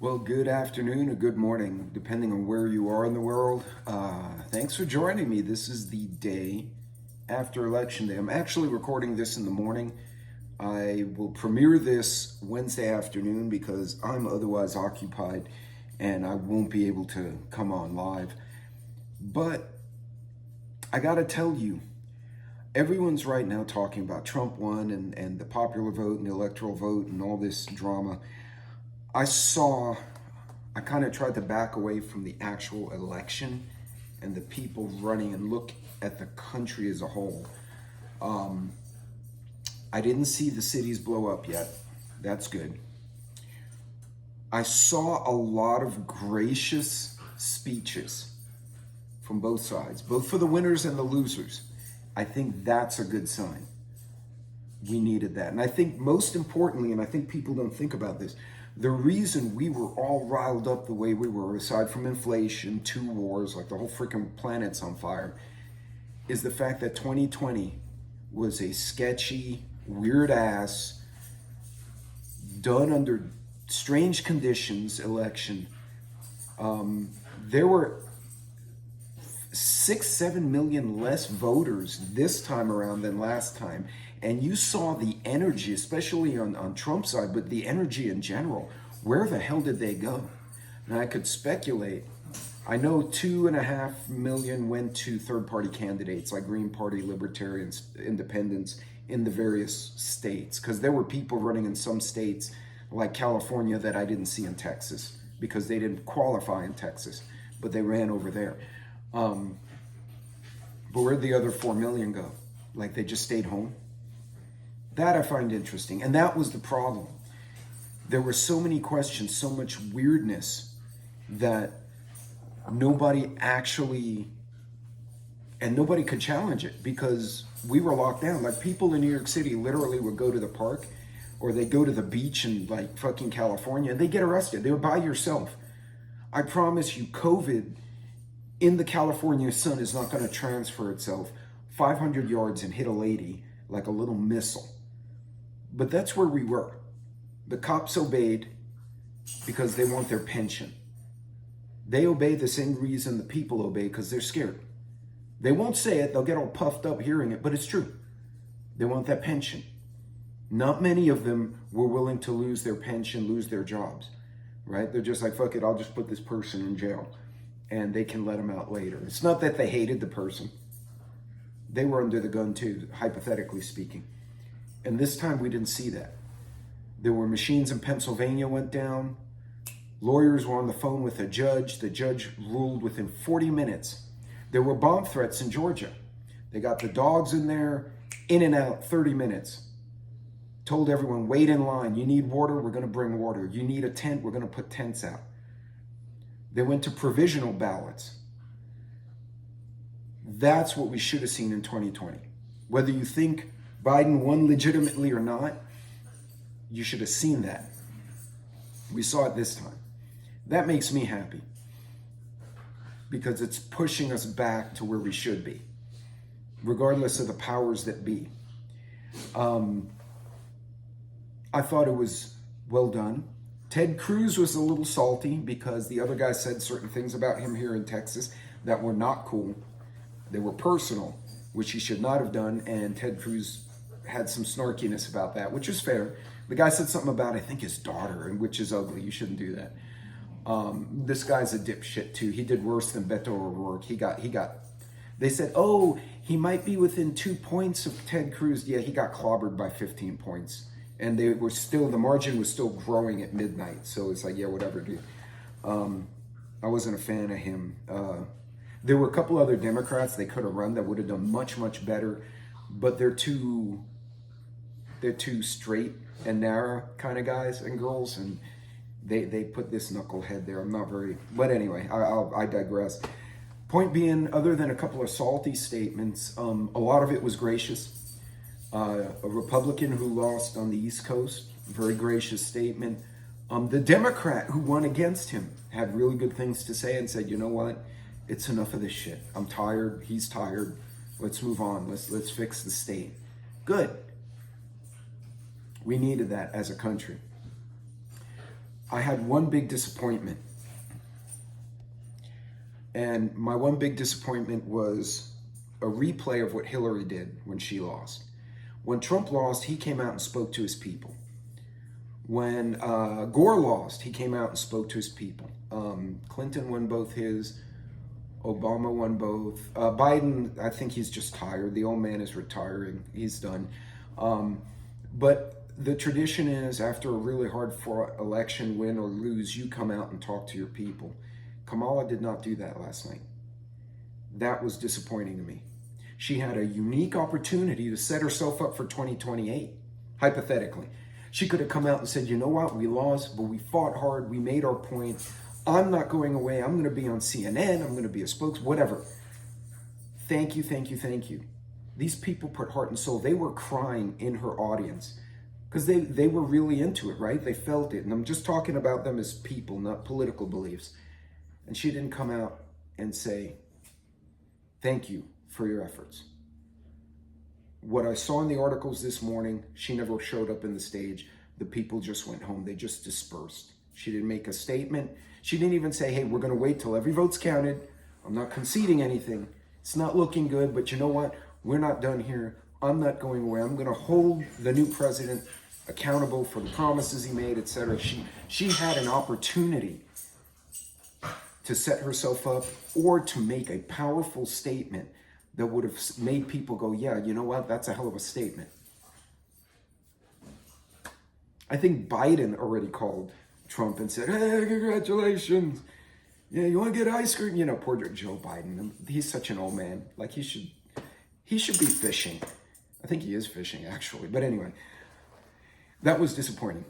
Well, good afternoon or good morning, depending on where you are in the world. Thanks for joining me. This is the day after Election Day. I'm actually recording this in the morning. I will premiere this Wednesday afternoon because I'm otherwise occupied and I won't be able to come on live. But I gotta tell you, everyone's right now talking about Trump won and the popular vote and the electoral vote and all this drama. I kind of tried to back away from the actual election and the people running and look at the country as a whole. I didn't see the cities blow up yet. That's good. I saw a lot of gracious speeches from both sides, both for the winners and the losers. I think that's a good sign. We needed that. And I think most importantly, and I think people don't think about this, the reason we were all riled up the way we were, aside from inflation, 2 wars, like the whole freaking planet's on fire, is the fact that 2020 was a sketchy, weird ass, done under strange conditions election. There were 6-7 million less voters this time around than last time. And you saw the energy, especially on Trump's side, but the energy in general. Where the hell did they go? Now, I could speculate. I know 2.5 million went to third-party candidates like Green Party, Libertarians, Independents in the various states. Because there were people running in some states like California that I didn't see in Texas because they didn't qualify in Texas, but they ran over there. But where'd the other 4 million go? Like they just stayed home? That I find interesting. And that was the problem. There were so many questions, so much weirdness that nobody could challenge it because we were locked down. Like people in New York City literally would go to the park or they go to the beach in like fucking California and they get arrested. They were by yourself. I promise you, COVID in the California sun is not going to transfer itself 500 yards and hit a lady like a little missile. But that's where we were. The cops obeyed because they want their pension. They obey the same reason the people obey, because they're scared. They won't say it, they'll get all puffed up hearing it, but it's true. They want that pension. Not many of them were willing to lose their pension, lose their jobs, right? They're just like, fuck it, I'll just put this person in jail and they can let them out later. It's not that they hated the person. They were under the gun too, hypothetically speaking. And this time we didn't see that. There were machines in Pennsylvania went down. Lawyers were on the phone with a judge. The judge ruled within 40 minutes. There were bomb threats in Georgia. They got the dogs in there, in and out, 30 minutes. Told everyone, wait in line. You need water, we're going to bring water. You need a tent, we're going to put tents out. They went to provisional ballots. That's what we should have seen in 2020. Whether you think Biden won legitimately or not, you should have seen that. We saw it this time. That makes me happy because it's pushing us back to where we should be, regardless of the powers that be. I thought it was well done. Ted Cruz was a little salty because the other guy said certain things about him here in Texas that were not cool. They were personal, which he should not have done, and Ted Cruz had some snarkiness about that, which is fair. The guy said something about, I think, his daughter, and which is ugly. You shouldn't do that. This guy's a dipshit too. He did worse than Beto O'Rourke. They said, oh, he might be within 2 points of Ted Cruz. Yeah, he got clobbered by 15 points. And the margin was still growing at midnight. So it's like, yeah, whatever, dude. I wasn't a fan of him. There were a couple other Democrats they could have run that would have done much, much better. But they're too straight and narrow kind of guys and girls, and they put this knucklehead there. I'm not very, but anyway, I digress. Point being, other than a couple of salty statements, a lot of it was gracious. A Republican who lost on the East Coast, very gracious statement. The Democrat who won against him had really good things to say and said, you know what, it's enough of this shit. I'm tired. He's tired. Let's move on. Let's fix the state. Good. We needed that as a country. I had one big disappointment. And my one big disappointment was a replay of what Hillary did when she lost. When Trump lost, he came out and spoke to his people. When Gore lost, he came out and spoke to his people. Clinton won both his. Obama won both. Biden, I think he's just tired. The old man is retiring. He's done. But the tradition is, after a really hard-fought election, win or lose, you come out and talk to your people. Kamala did not do that last night. That was disappointing to me. She had a unique opportunity to set herself up for 2028, hypothetically. She could have come out and said, you know what, we lost, but we fought hard, we made our point. I'm not going away, I'm going to be on CNN, I'm going to be a spokesman, whatever. Thank you, thank you, thank you. These people put heart and soul. They were crying in her audience because they were really into it, right? They felt it. And I'm just talking about them as people, not political beliefs. And she didn't come out and say, thank you for your efforts. What I saw in the articles this morning, she never showed up in the stage. The people just went home. They just dispersed. She didn't make a statement. She didn't even say, hey, we're going to wait till every vote's counted. I'm not conceding anything. It's not looking good, but you know what? We're not done here. I'm not going away. I'm going to hold the new president accountable for the promises he made, etc. She had an opportunity to set herself up or to make a powerful statement that would have made people go, yeah, you know what? That's a hell of a statement. I think Biden already called Trump and said, hey, congratulations. Yeah, you want to get ice cream? You know, poor Joe Biden. He's such an old man. Like, he should be fishing. I think he is fishing, actually. But anyway, that was disappointing.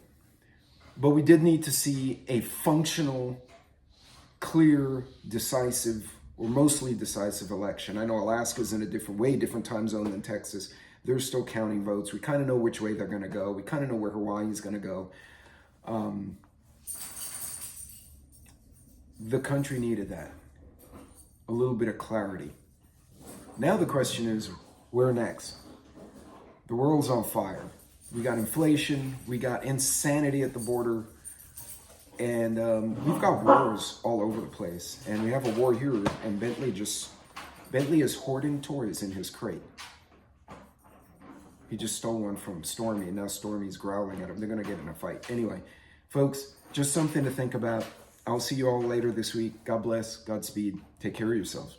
But we did need to see a functional, clear, decisive, or mostly decisive election. I know Alaska's in a different time zone than Texas. They're still counting votes. We kind of know which way they're going to go. We kind of know where Hawaii's going to go. The country needed that. A little bit of clarity. Now the question is, where next? The world's on fire. We got inflation. We got insanity at the border. And we've got wars all over the place. And we have a war here, and Bentley is hoarding toys in his crate. He just stole one from Stormy, and now Stormy's growling at him. They're going to get in a fight. Anyway, folks, just something to think about. I'll see you all later this week. God bless. Godspeed. Take care of yourselves.